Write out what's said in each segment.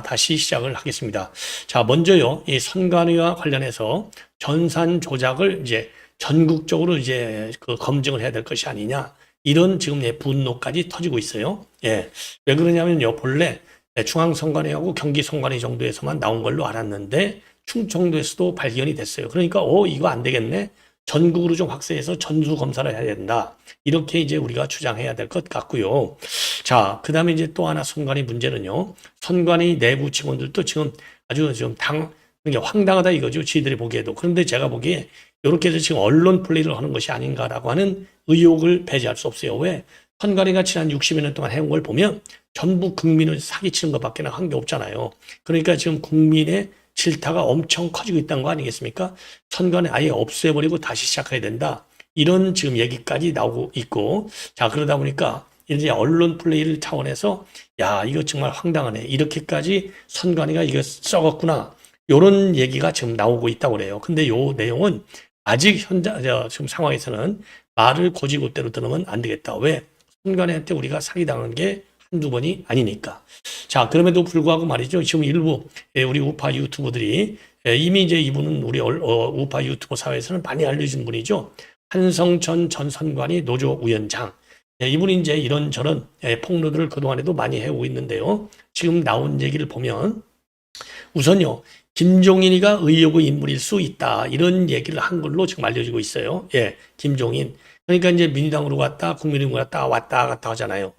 다시 시작을 하겠습니다. 자, 먼저요, 이 선관위와 관련해서 전산 조작을 이제 전국적으로 이제 그 검증을 해야 될 것이 아니냐, 이런 지금 분노까지 터지고 있어요. 예. 왜 그러냐면요, 본래 중앙선관위하고 경기선관위 정도에서만 나온 걸로 알았는데, 충청도에서도 발견이 됐어요. 그러니까, 이거 안 되겠네. 전국으로 좀 확대해서 전수 검사를 해야 된다. 이렇게 이제 우리가 주장해야 될 것 같고요. 자, 그 다음에 이제 또 하나 선관위 문제는요. 선관위 내부 직원들도 지금 아주 좀 이게 황당하다 이거죠. 지들이 보기에도. 그런데 제가 보기에 이렇게 해서 지금 언론 플레이를 하는 것이 아닌가라고 하는 의혹을 배제할 수 없어요. 왜? 선관위가 지난 60여 년 동안 해온 걸 보면 전부 국민을 사기치는 것밖에 한 게 없잖아요. 그러니까 지금 국민의 질타가 엄청 커지고 있다는 거 아니겠습니까? 선관위 아예 없애버리고 다시 시작해야 된다. 이런 지금 얘기까지 나오고 있고, 자, 그러다 보니까 이제 언론 플레이를 차원에서 야, 이거 정말 황당하네. 이렇게까지 선관위가 이거 썩었구나. 요런 얘기가 지금 나오고 있다고 그래요. 근데 요 내용은 아직 지금 상황에서는 말을 고지고대로 들으면 안 되겠다. 왜? 선관위한테 우리가 사기당한 게 한두 번이 아니니까. 자, 그럼에도 불구하고 말이죠. 지금 일부 우리 우파 유튜버들이 이미 이제 이분은 우리 우파 유튜버 사회에서는 많이 알려진 분이죠. 한성천 전 선관위 노조위원장. 이분이 이제 이런저런 폭로들을 그동안에도 많이 해오고 있는데요. 지금 나온 얘기를 보면 우선요, 김종인이가 의혹의 인물일 수 있다. 이런 얘기를 한 걸로 지금 알려지고 있어요. 예, 김종인. 그러니까 이제 민주당으로 갔다, 국민의힘으로 갔다, 왔다 갔다 하잖아요.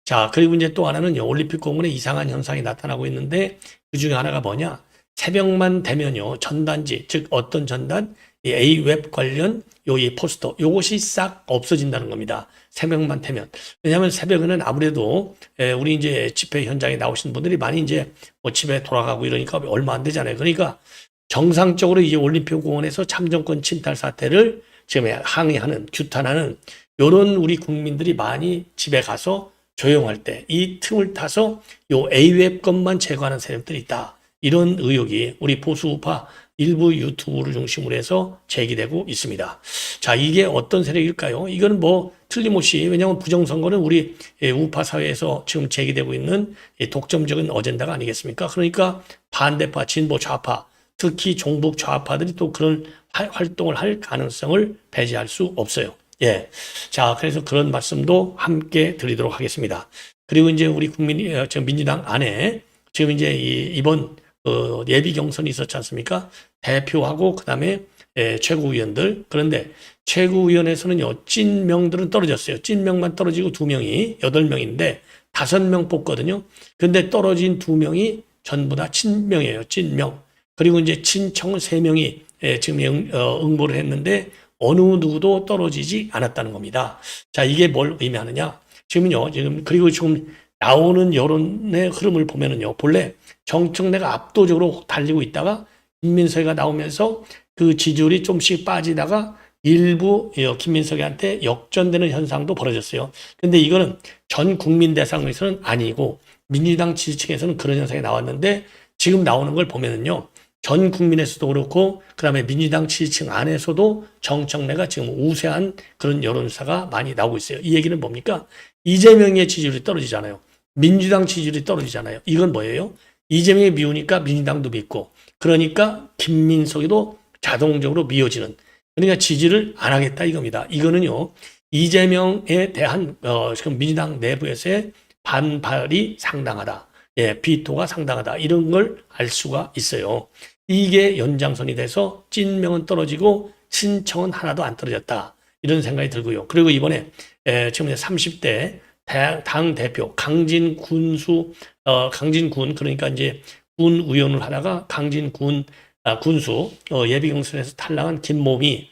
자, 그리고 이제 또 하나는 올림픽 공원에 이상한 현상이 나타나고 있는데 그 중에 하나가 뭐냐? 새벽만 되면요, 전단지, 즉 어떤 전단, 이 A웹 관련 이 포스터, 요것이 싹 없어진다는 겁니다. 새벽만 되면. 왜냐하면 새벽에는 아무래도 우리 이제 집회 현장에 나오신 분들이 많이 이제 뭐 집에 돌아가고 이러니까 얼마 안 되잖아요. 그러니까 정상적으로 이제 올림픽 공원에서 참정권 침탈 사태를 지금 항의하는, 규탄하는 요런 우리 국민들이 많이 집에 가서 조용할 때 이 틈을 타서 요 A웹 것만 제거하는 세력들이 있다. 이런 의혹이 우리 보수우파 일부 유튜브를 중심으로 해서 제기되고 있습니다. 자, 이게 어떤 세력일까요? 이거는 뭐 틀림없이, 왜냐하면 부정선거는 우리 우파 사회에서 지금 제기되고 있는 독점적인 어젠다가 아니겠습니까? 그러니까 반대파, 진보, 좌파, 특히 종북 좌파들이 또 그런 활동을 할 가능성을 배제할 수 없어요. 예. 자, 그래서 그런 말씀도 함께 드리도록 하겠습니다. 그리고 이제 우리 지금 민주당 안에 지금 이제 이번 예비 경선이 있었지 않습니까? 대표하고 그다음에 최고위원들. 그런데 최고위원에서는요, 찐명들은 떨어졌어요. 찐명만 떨어지고 2명이 8명인데 5명 뽑거든요. 근데 떨어진 2명이 전부 다 친명이에요. 찐명. 그리고 이제 친청은 3명이 지금 응모를 했는데 어느 누구도 떨어지지 않았다는 겁니다. 자, 이게 뭘 의미하느냐? 지금요, 그리고 지금 나오는 여론의 흐름을 보면은요, 본래 정청래가 압도적으로 달리고 있다가 김민석이가 나오면서 그 지지율이 좀씩 빠지다가 일부 김민석이한테 역전되는 현상도 벌어졌어요. 근데 이거는 전 국민 대상에서는 아니고 민주당 지지층에서는 그런 현상이 나왔는데 지금 나오는 걸 보면은요, 전 국민에서도 그렇고 그다음에 민주당 지지층 안에서도 정청래가 지금 우세한 그런 여론사가 많이 나오고 있어요. 이 얘기는 뭡니까? 이재명의 지지율이 떨어지잖아요. 민주당 지지율이 떨어지잖아요. 이건 뭐예요? 이재명이 미우니까 민주당도 믿고, 그러니까 김민석이도 자동적으로 미워지는, 그러니까 지지를 안 하겠다 이겁니다. 이거는요, 이재명에 대한 지금 민주당 내부에서의 반발이 상당하다. 예, 비토가 상당하다. 이런 걸 알 수가 있어요. 이게 연장선이 돼서 찐명은 떨어지고 친청은 하나도 안 떨어졌다. 이런 생각이 들고요. 그리고 이번에 지금 30대 당 대표 강진군, 그러니까 이제 군 의원을 하다가 군수 예비 경선에서 탈락한 김모미,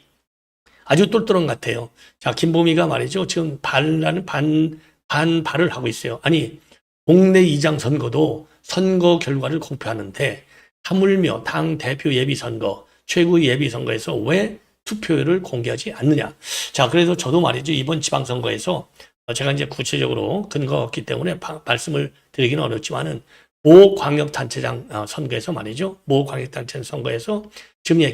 아주 똘똘한 것 같아요. 자, 김보미가 말이죠. 지금 반발을 하고 있어요. 아니, 동네 이장 선거도 선거 결과를 공표하는데 하물며 당 대표 예비 선거, 최고위 예비 선거에서 왜 투표율을 공개하지 않느냐. 자, 그래서 저도 말이죠. 이번 지방선거에서 제가 이제 구체적으로 근거가 없기 때문에 말씀을 드리기는 어렵지만은 모 광역단체장 선거에서 말이죠. 모 광역단체 선거에서 지금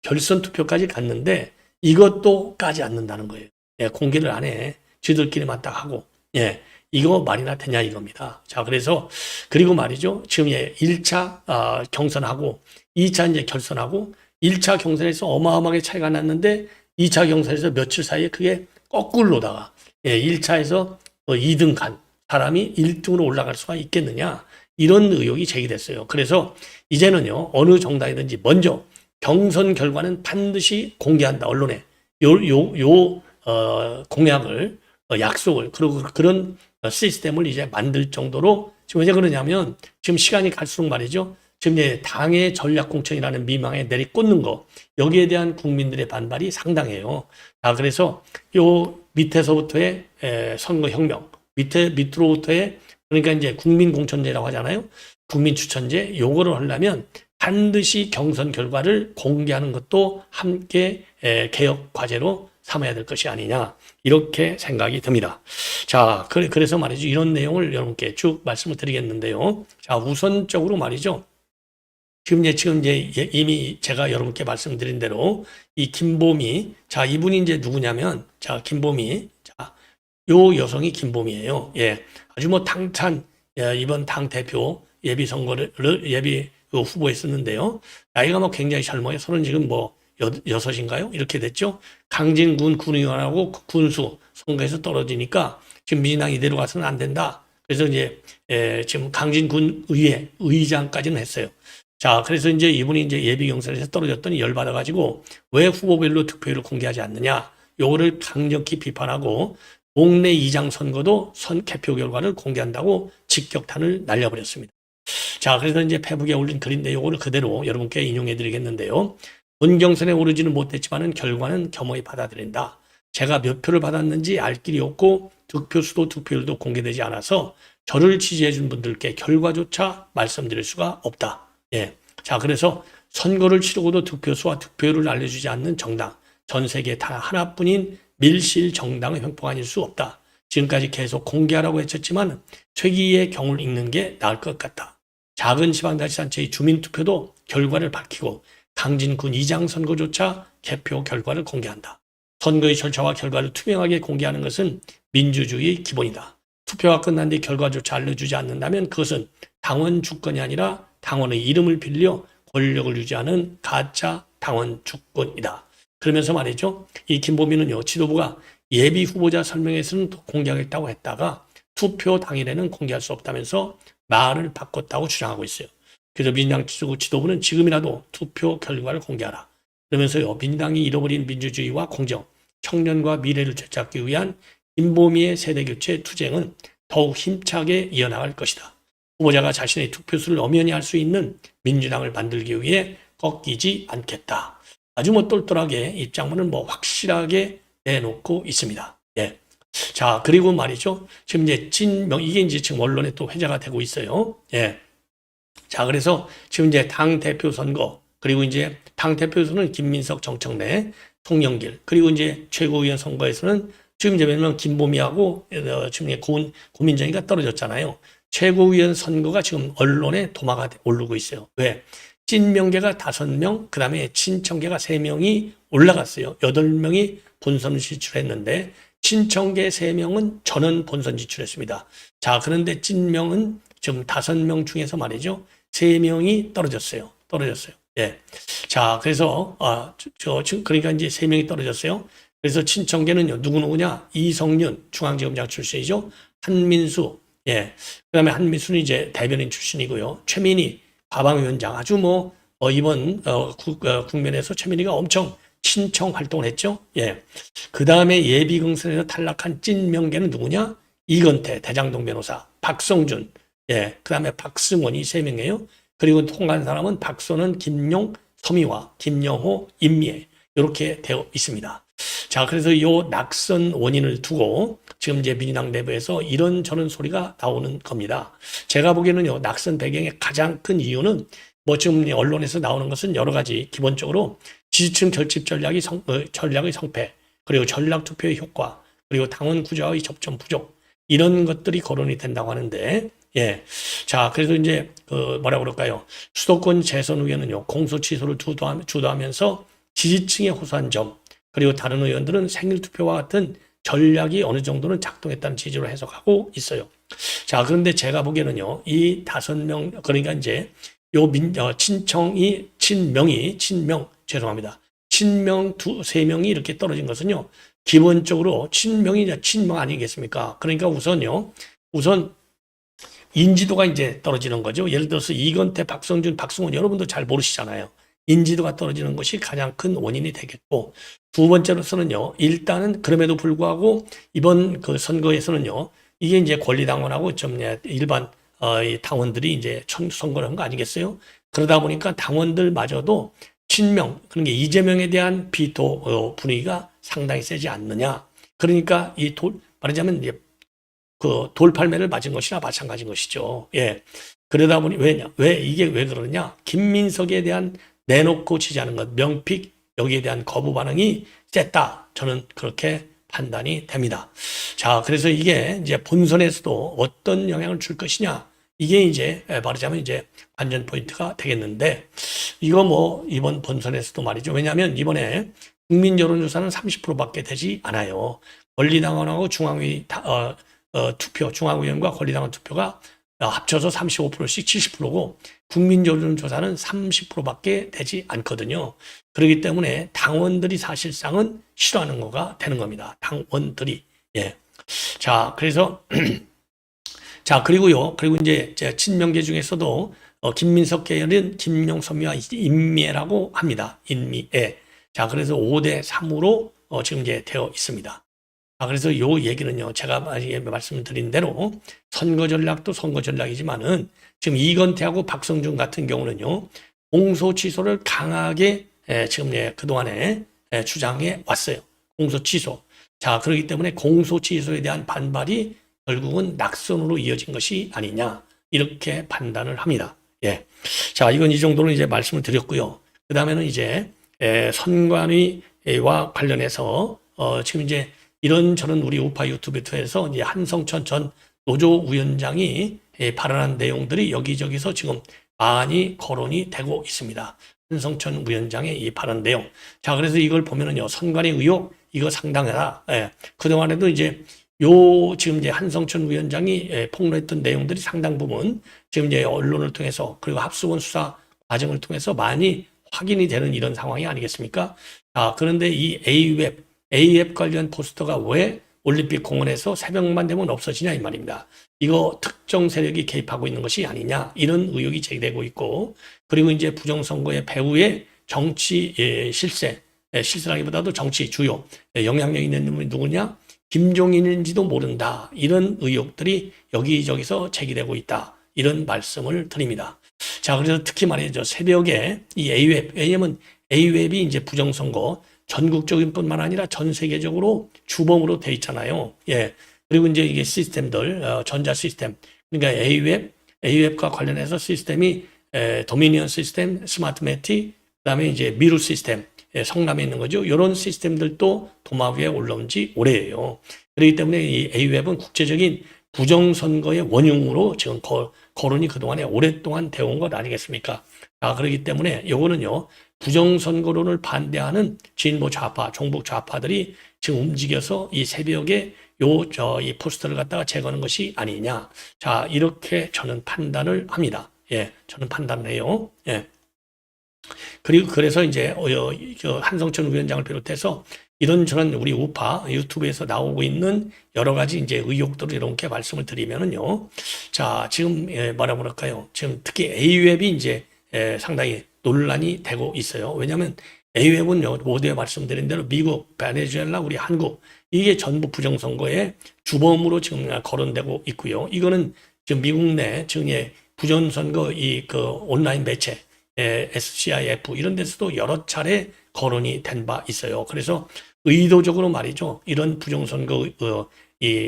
결선 투표까지 갔는데 이것도 까지 않는다는 거예요. 예, 공개를 안 해. 지들끼리만 딱 하고. 예, 이거 말이나 되냐 이겁니다. 자, 그래서 그리고 말이죠. 지금 1차 경선하고 2차 이제 결선하고 1차 경선에서 어마어마하게 차이가 났는데 2차 경선에서 며칠 사이에 그게 거꾸로다가 1차에서 2등 간 사람이 1등으로 올라갈 수가 있겠느냐 이런 의혹이 제기됐어요. 그래서 이제는요 어느 정당이든지 먼저 경선 결과는 반드시 공개한다 언론에 공약을 약속을 그리고 그런 시스템을 이제 만들 정도로 지금 왜 그러냐면 지금 시간이 갈수록 말이죠. 지금 이제 당의 전략공천이라는 미망에 내리꽂는 거 여기에 대한 국민들의 반발이 상당해요. 그래서 요 밑에서부터의 선거혁명 밑으로부터의 그러니까 이제 국민공천제라고 하잖아요. 국민추천제 요거를 하려면 반드시 경선 결과를 공개하는 것도 함께 개혁 과제로 삼아야 될 것이 아니냐 이렇게 생각이 듭니다. 자, 그래서 말이죠. 이런 내용을 여러분께 쭉 말씀을 드리겠는데요. 자, 우선적으로 말이죠. 지금 이제 이미 제가 여러분께 말씀드린 대로 이 김보미, 자, 이분이 이제 누구냐면, 자, 김보미, 자, 요 여성이 김보미예요. 예, 아주 뭐 당찬 이번 당 대표 예비 선거를 예비 후보했었는데요. 나이가 뭐 굉장히 젊어요. 서른 지금 뭐 여섯인가요? 이렇게 됐죠. 강진군 군의원하고 군수 선거에서 떨어지니까 지금 민주당 이대로 가서는 안 된다. 그래서 이제 지금 강진군 의장까지는 했어요. 자, 그래서 이제 이분이 이제 예비 경선에서 떨어졌더니 열받아가지고 왜 후보별로 득표율을 공개하지 않느냐. 요거를 강력히 비판하고 동네 이장 선거도 개표 결과를 공개한다고 직격탄을 날려버렸습니다. 자, 그래서 이제 페북에 올린 글인데 요거를 그대로 여러분께 인용해 드리겠는데요. 본 경선에 오르지는 못했지만은 결과는 겸허히 받아들인다. 제가 몇 표를 받았는지 알 길이 없고 득표수도 득표율도 공개되지 않아서 저를 지지해 준 분들께 결과조차 말씀드릴 수가 없다. 예. 자, 그래서 선거를 치르고도 득표수와 득표율을 알려주지 않는 정당, 전 세계 단 하나뿐인 밀실 정당의 횡포가 아닐 수 없다. 지금까지 계속 공개하라고 외쳤지만 최기의 경우를 읽는 게 나을 것 같다. 작은 지방자치단체의 주민투표도 결과를 밝히고 강진군 이장 선거조차 개표 결과를 공개한다. 선거의 절차와 결과를 투명하게 공개하는 것은 민주주의의 기본이다. 투표가 끝난 뒤 결과조차 알려주지 않는다면 그것은 당원 주권이 아니라 당원의 이름을 빌려 권력을 유지하는 가짜 당원 주권이다. 그러면서 말이죠. 이 김보미는요. 지도부가 예비 후보자 설명회에서는 공개하겠다고 했다가 투표 당일에는 공개할 수 없다면서 말을 바꿨다고 주장하고 있어요. 그래서 민주당 지도부는 지금이라도 투표 결과를 공개하라. 그러면서요. 민주당이 잃어버린 민주주의와 공정, 청년과 미래를 되찾기 위한 김보미의 세대교체 투쟁은 더욱 힘차게 이어나갈 것이다. 후보자가 자신의 투표수를 엄연히 할 수 있는 민주당을 만들기 위해 꺾이지 않겠다. 아주 뭐 똘똘하게 입장문을 뭐 확실하게 내놓고 있습니다. 예. 자, 그리고 말이죠. 지금 이제 이게 이제 지금 언론에 또 회자가 되고 있어요. 예. 자, 그래서 지금 이제 당 대표 선거, 그리고 이제 당 대표에서는 김민석, 정청래, 송영길, 그리고 이제 최고위원 선거에서는 지금 이제 몇 명 김보미하고 지금 고민정이가 떨어졌잖아요. 최고위원 선거가 지금 언론에 도마가 오르고 있어요. 왜? 찐명계가 5명, 그 다음에 친청계가 3명이 올라갔어요. 8명이 본선 진출했는데 친청계 3명은 전원 본선 진출했습니다. 자, 그런데 찐명은 지금 5명 중에서 말이죠. 3명이 떨어졌어요. 예. 자, 그래서 그러니까 이제 3명이 떨어졌어요. 그래서 친청계는요. 누구냐? 이성윤 중앙지검장 출신이죠. 한민수, 예. 그다음에 한민수는 이제 대변인 출신이고요. 최민희 과방위원장 아주 뭐 이번 국면에서 최민희가 엄청 친청 활동을 했죠. 예. 그다음에 예비 경선에서 탈락한 찐명계는 누구냐? 이건태 대장동 변호사, 박성준, 예. 그다음에 박승원이 3명이에요. 그리고 통과한 사람은 박선은, 김용, 서미화, 김영호, 임미애 이렇게 되어 있습니다. 자, 그래서 이 낙선 원인을 두고 지금 이제 민주당 내부에서 이런저런 소리가 나오는 겁니다. 제가 보기에는요, 낙선 배경의 가장 큰 이유는 뭐 지금 언론에서 나오는 것은 여러 가지 기본적으로 지지층 결집 전략의 성패, 그리고 전략 투표의 효과, 그리고 당원 구조와의 접점 부족 이런 것들이 거론이 된다고 하는데, 예. 자, 그래서 이제 뭐라 그럴까요? 수도권 재선 의원은요, 공소 취소를 주도하면서 지지층에 호소한 점, 그리고 다른 의원들은 생일 투표와 같은 전략이 어느 정도는 작동했다는 취지로 해석하고 있어요. 자, 그런데 제가 보기에는요, 이 5명, 그러니까 이제 죄송합니다. 친명 3명이 이렇게 떨어진 것은요, 기본적으로 친명 아니겠습니까? 그러니까 우선 인지도가 이제 떨어지는 거죠. 예를 들어서 이건태, 박성준, 박승원 여러분도 잘 모르시잖아요. 인지도가 떨어지는 것이 가장 큰 원인이 되겠고, 두 번째로서는요, 일단은 그럼에도 불구하고 이번 그 선거에서는요, 이게 이제 권리당원하고 좀 일반 이 당원들이 이제 선거를 한 거 아니겠어요? 그러다 보니까 당원들마저도 친명, 그러니까 이재명에 대한 비토 분위기가 상당히 세지 않느냐. 그러니까 말하자면 이제 그 돌팔매를 맞은 것이나 마찬가지인 것이죠. 예. 그러다 보니 왜 그러느냐? 김민석에 대한 내놓고 지지하는 것, 명픽 여기에 대한 거부 반응이 셌다. 저는 그렇게 판단이 됩니다. 자, 그래서 이게 이제 본선에서도 어떤 영향을 줄 것이냐? 이게 이제 말하자면 이제 관전 포인트가 되겠는데, 이거 뭐 이번 본선에서도 말이죠. 왜냐하면 이번에 국민 여론조사는 30%밖에 되지 않아요. 권리당원하고 중앙위 투표, 중앙위원과 권리당원 투표가 합쳐서 35%씩 70%고 국민 여론조사는 30%밖에 되지 않거든요. 그렇기 때문에 당원들이 사실상은 싫어하는 거가 되는 겁니다. 당원들이. 예. 자, 그래서 그리고 이제 친명계 중에서도 김민석 계열은 김용섭이와 임미애라고 합니다. 임미애. 자, 그래서 5대 3으로 지금 이제 되어 있습니다. 그래서 요 얘기는요, 제가 말씀드린 대로 선거 전략도 선거 전략이지만은 지금 이건태하고 박성준 같은 경우는요, 공소 취소를 강하게 지금 그동안에 주장해 왔어요. 공소 취소. 자, 그렇기 때문에 공소 취소에 대한 반발이 결국은 낙선으로 이어진 것이 아니냐, 이렇게 판단을 합니다. 예. 자, 이건 이 정도로 이제 말씀을 드렸고요. 그 다음에는 이제 선관위와 관련해서 지금 이제 이런저런 우리 우파 유튜브에 통해서 이제 한성천 전 노조위원장이 발언한 내용들이 여기저기서 지금 많이 거론이 되고 있습니다. 한성천 위원장의 이 발언 내용. 자, 그래서 이걸 보면은요, 선관위 의혹, 이거 상당하다. 예. 그동안에도 이제 지금 이제 한성천 위원장이 폭로했던 내용들이 상당 부분 지금 이제 언론을 통해서 그리고 합수원 수사 과정을 통해서 많이 확인이 되는 이런 상황이 아니겠습니까? 그런데 이 A웹 관련 포스터가 왜 올림픽 공원에서 새벽만 되면 없어지냐 이 말입니다. 이거 특정 세력이 개입하고 있는 것이 아니냐, 이런 의혹이 제기되고 있고, 그리고 이제 부정선거의 배후에 정치 실세라기보다도 정치 주요 영향력 있는 인물이 누구냐? 김종인인지도 모른다. 이런 의혹들이 여기저기서 제기되고 있다. 이런 말씀을 드립니다. 자, 그래서 특히 말이죠. 새벽에 이 A웹, 왜냐면 A웹이 이제 부정선거 전국적인 뿐만 아니라 전 세계적으로 주범으로 돼 있잖아요. 예. 그리고 이제 이게 시스템들, 전자 시스템. 그러니까 A웹과 관련해서 시스템이 도미니언 시스템, 스마트 매틱, 그다음에 이제 미루 시스템, 성남에 있는 거죠. 이런 시스템들도 도마 위에 올라온 지 오래예요. 그렇기 때문에 이 A웹은 국제적인 부정선거의 원흉으로 지금 거론이 그동안에 오랫동안 되어 온 것 아니겠습니까? 그렇기 때문에 요거는요, 부정선거론을 반대하는 진보 좌파, 종북 좌파들이 지금 움직여서 이 새벽에 이 포스터를 갖다가 제거하는 것이 아니냐. 자, 이렇게 저는 판단을 합니다. 예, 저는 판단을 해요. 예. 그리고 그래서 이제 한성천 위원장을 비롯해서 이런저런 우리 우파 유튜브에서 나오고 있는 여러 가지 이제 의혹들을 이렇게 말씀을 드리면은요. 자, 지금 뭐라고 그럴까요? 지금 특히 A웹이 이제 상당히 논란이 되고 있어요. 왜냐하면 A웹은요, 모두에 말씀드린 대로 미국, 베네수엘라, 우리 한국, 이게 전부 부정선거의 주범으로 지금 거론되고 있고요. 이거는 지금 미국 내 지금 부정선거 온라인 매체 SCIF 이런 데서도 여러 차례 거론이 된 바 있어요. 그래서 의도적으로 말이죠. 이런 부정선거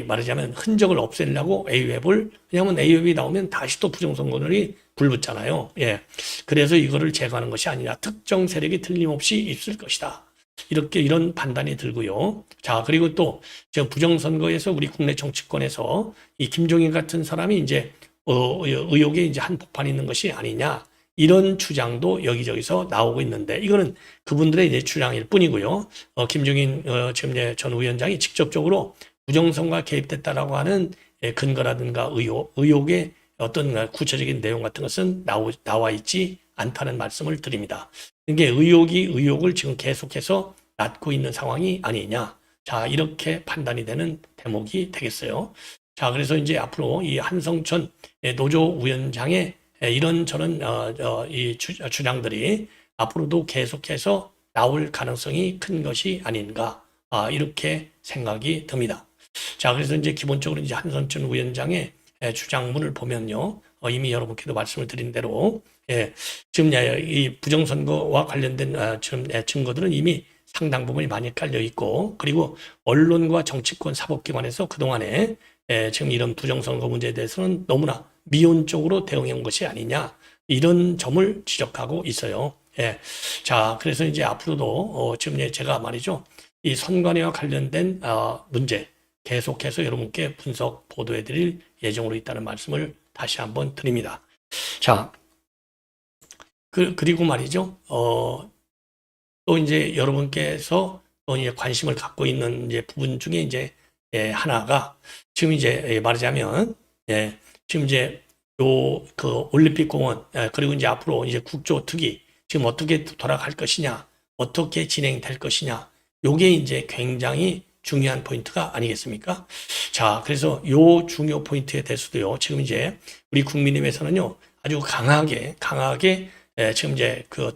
말하자면 흔적을 없애려고 왜냐하면 A웹이 나오면 다시 또 부정선거론이 불붙잖아요. 예. 그래서 이거를 제거하는 것이 아니라 특정 세력이 틀림없이 있을 것이다. 이런 판단이 들고요. 자, 그리고 또 지금 부정선거에서 우리 국내 정치권에서 이 김종인 같은 사람이 이제 의혹에 이제 한복판이 있는 것이 아니냐. 이런 주장도 여기저기서 나오고 있는데 이거는 그분들의 이제 주장일 뿐이고요. 김종인 지금 이제 전 위원장이 직접적으로 부정선거가 개입됐다라고 하는 근거라든가 의혹의 어떤 구체적인 내용 같은 것은 나와 있지 않다는 말씀을 드립니다. 이게 의혹이 의혹을 지금 계속해서 낳고 있는 상황이 아니냐. 자, 이렇게 판단이 되는 대목이 되겠어요. 자, 그래서 이제 앞으로 이 한성천 노조 위원장의 이런저런 이 주장들이 앞으로도 계속해서 나올 가능성이 큰 것이 아닌가, 이렇게 생각이 듭니다. 자, 그래서 이제 기본적으로 이제 한성천 위원장의 주장문을 보면요, 이미 여러분께도 말씀을 드린 대로 지금 이 부정선거와 관련된 지금 증거들은 이미 상당 부분이 많이 깔려 있고, 그리고 언론과 정치권 사법기관에서 그동안에 지금 이런 부정선거 문제에 대해서는 너무나 미온적으로 대응해 온 것이 아니냐, 이런 점을 지적하고 있어요. 자, 그래서 이제 앞으로도 지금 제가 말이죠, 이 선관위와 관련된 문제 계속해서 여러분께 분석 보도해 드릴 예정으로 있다는 말씀을 다시 한번 드립니다. 자, 그리고 말이죠, 또 이제 여러분께서 또 이제 관심을 갖고 있는 이제 부분 중에 이제 하나가 지금 이제 말하자면 지금 이제 그 올림픽 공원 그리고 이제 앞으로 이제 국조특위 지금 어떻게 돌아갈 것이냐, 어떻게 진행될 것이냐, 요게 이제 굉장히 중요한 포인트가 아니겠습니까? 자, 그래서 요 중요 포인트에 대해서도요, 지금 이제 우리 국민의힘에서는요, 아주 강하게 지금 이제 그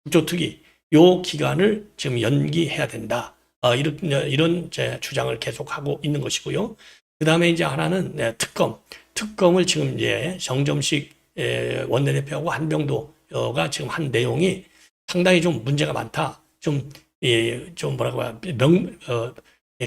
국조특위 요 기간을 지금 연기해야 된다. 이런 주장을 계속하고 있는 것이고요. 그 다음에 이제 하나는 특검을 지금 이제 정점식 원내대표하고 한병도가 지금 한 내용이 상당히 좀 문제가 많다. 좀 뭐라고 해야,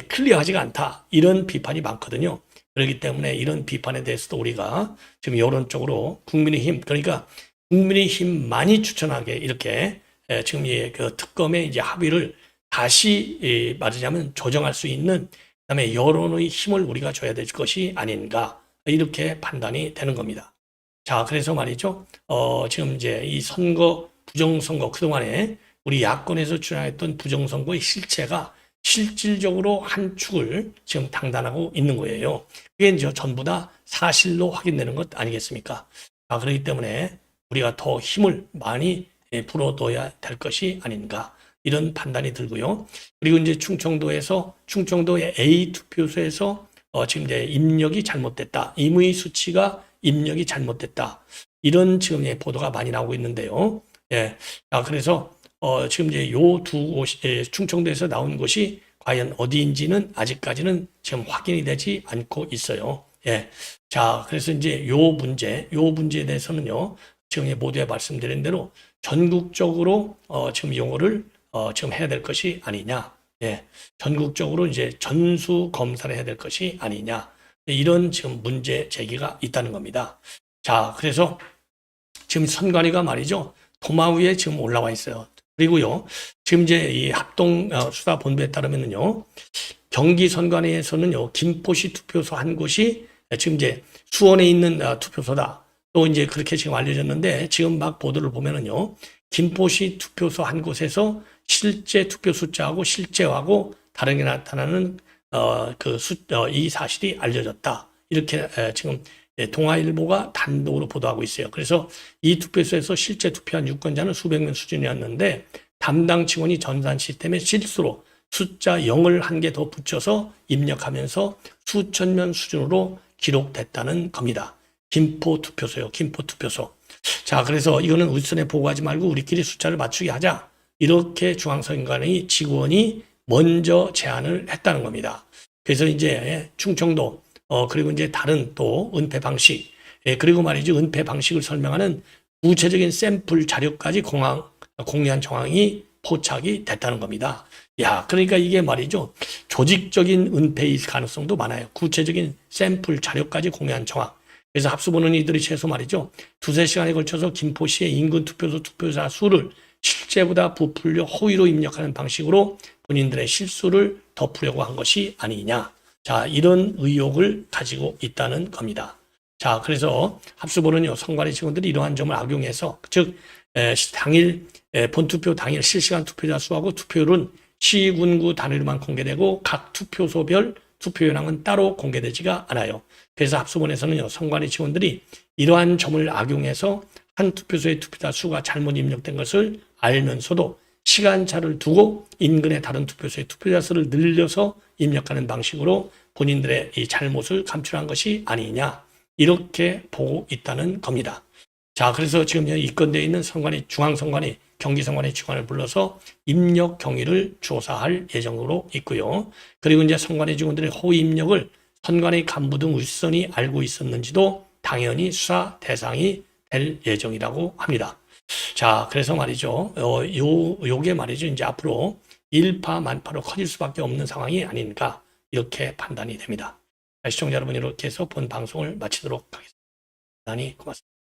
클리어하지가 않다. 이런 비판이 많거든요. 그렇기 때문에 이런 비판에 대해서도 우리가 지금 여론적으로 국민의힘, 그러니까 국민의힘만이 추천하게 이렇게 지금 그 특검의 이제 합의를 다시 말하자면 조정할 수 있는, 그다음에 여론의 힘을 우리가 줘야 될 것이 아닌가, 이렇게 판단이 되는 겁니다. 자, 그래서 말이죠. 지금 이제 이 부정선거 그동안에 우리 야권에서 주장했던 부정선거의 실체가 실질적으로 한 축을 지금 당단하고 있는 거예요. 그게 이제 전부 다 사실로 확인되는 것 아니겠습니까? 그렇기 때문에 우리가 더 힘을 많이 불어둬야 될 것이 아닌가, 이런 판단이 들고요. 그리고 이제 충청도의 A 투표소에서 지금 이제 입력이 잘못됐다, 임의 수치가 입력이 잘못됐다, 이런 지금 보도가 많이 나오고 있는데요. 그래서 지금 이제 요 두 곳, 충청도에서 나온 곳이 과연 어디인지는 아직까지는 지금 확인이 되지 않고 있어요. 자, 그래서 이제 요 문제에 대해서는요, 지금 모두에 말씀드린 대로 전국적으로 지금 용어를 지금 해야 될 것이 아니냐, 전국적으로 이제 전수 검사를 해야 될 것이 아니냐, 이런 지금 문제 제기가 있다는 겁니다. 자, 그래서 지금 선관위가 말이죠, 도마 위에 지금 올라와 있어요. 그리고요, 지금 이제 이 합동수사본부에 따르면은요, 경기 선관위에서는요, 김포시 투표소 한 곳이 지금 이제 수원에 있는 투표소다, 또 이제 그렇게 지금 알려졌는데, 지금 막 보도를 보면은요, 김포시 투표소 한 곳에서 실제 투표 숫자하고 실제하고 다르게 나타나는 이 사실이 알려졌다, 이렇게 지금 동아일보가 단독으로 보도하고 있어요. 그래서 이 투표소에서 실제 투표한 유권자는 수백 명 수준이었는데 담당 직원이 전산 시스템에 실수로 숫자 0을 한 개 더 붙여서 입력하면서 수천 명 수준으로 기록됐다는 겁니다. 김포 투표소요. 김포 투표소. 자, 그래서 이거는 윗선에 보고하지 말고 우리끼리 숫자를 맞추게 하자, 이렇게 중앙선관위 직원이 먼저 제안을 했다는 겁니다. 그래서 이제 충청도 그리고 이제 다른 또 은폐 방식, 그리고 말이죠, 은폐 방식을 설명하는 구체적인 샘플 자료까지 공유한 정황이 포착이 됐다는 겁니다. 그러니까 이게 말이죠, 조직적인 은폐일 가능성도 많아요. 구체적인 샘플 자료까지 공유한 정황. 그래서 합수보는 이들이 최소 말이죠, 2~3시간에 걸쳐서 김포시의 인근 투표자 수를 실제보다 부풀려 허위로 입력하는 방식으로 본인들의 실수를 덮으려고 한 것이 아니냐. 자, 이런 의혹을 가지고 있다는 겁니다. 자, 그래서 합수본은요, 선관위 직원들이 이러한 점을 악용해서, 즉, 당일, 본투표 당일 실시간 투표자 수하고 투표율은 시군구 단위로만 공개되고 각 투표소별 투표 현황은 따로 공개되지가 않아요. 그래서 합수본에서는요, 선관위 직원들이 이러한 점을 악용해서 한 투표소의 투표자 수가 잘못 입력된 것을 알면서도 시간차를 두고 인근의 다른 투표소의 투표자 수를 늘려서 입력하는 방식으로 본인들의 이 잘못을 감출한 것이 아니냐, 이렇게 보고 있다는 겁니다. 자, 그래서 지금 입건되어 있는 선관위, 중앙선관위, 경기선관위 직원을 불러서 입력 경위를 조사할 예정으로 있고요. 그리고 이제 선관위 직원들의 허위 입력을 선관위 간부 등 윗선이 알고 있었는지도 당연히 수사 대상이 될 예정이라고 합니다. 자, 그래서 말이죠. 요게 말이죠. 이제 앞으로 일파만파로 커질 수밖에 없는 상황이 아닌가, 이렇게 판단이 됩니다. 시청자 여러분, 이렇게 해서 본 방송을 마치도록 하겠습니다. 대단히 고맙습니다.